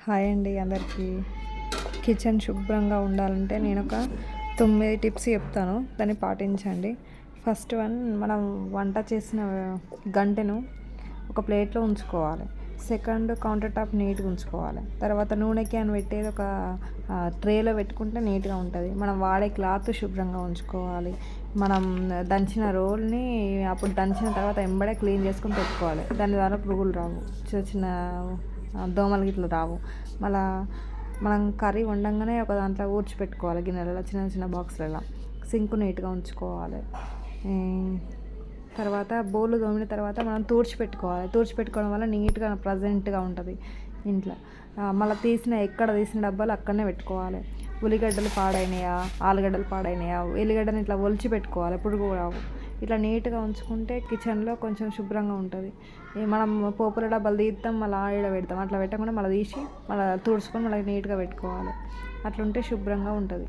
Hi అండి అందరికీ. Kitchen శుభ్రంగా ఉండాలంటే నేను ఒక 9 టిప్స్ చెప్తాను, దాన్ని పాటించండి. ఫస్ట్ వన్, మనం వంట చేసిన గంటెను ఒక ప్లేట్లో ఉంచుకోవాలి. సెకండ్, కౌంటర్ టాప్ నీట్గా ఉంచుకోవాలి. తర్వాత నూనె క్యాన్ పెట్టేది ఒక ట్రేలో పెట్టుకుంటే నీట్గా ఉంటుంది. మనం వాడే క్లాత్ శుభ్రంగా ఉంచుకోవాలి. మనం దంచిన రోల్ని అప్పుడు దంచిన తర్వాత ఎంబడే క్లీన్ చేసుకొని పెట్టుకోవాలి. దాని ద్వారా పురుగులు రావు, చిన్న చిన్న దోమలు గిట్ల రావు. మళ్ళా మనం కర్రీ వండంగానే ఒక దాంట్లో ఊడ్చిపెట్టుకోవాలి, గిన్నెలలో చిన్న చిన్న బాక్స్లలో. సింక్ నీట్గా ఉంచుకోవాలి. తర్వాత బౌల్ తోమిన తర్వాత మనం తుడిచిపెట్టుకోవడం వల్ల నీట్గా ప్రజెంట్గా ఉంటుంది ఇంట్లో. మళ్ళీ ఎక్కడ తీసిన డబ్బాలు అక్కడనే పెట్టుకోవాలి. ఉల్లిగడ్డలు పాడైనాయా, ఆలుగడ్డలు పాడైనాయా, ఎల్లిగడ్డని ఇట్లా ఒలిచి పెట్టుకోవాలి, పురుగు రావు. ఇట్లా నీట్గా ఉంచుకుంటే కిచెన్లో కొంచెం శుభ్రంగా ఉంటుంది. మనం పోపుల డబ్బాలు తీస్తాం, మళ్ళీ ఆడ పెడతాం. అట్లా పెట్టకుండా మళ్ళీ తీసి మళ్ళీ తుడుచుకొని మళ్ళీ నీట్గా పెట్టుకోవాలి. అట్లుంటే శుభ్రంగా ఉంటుంది.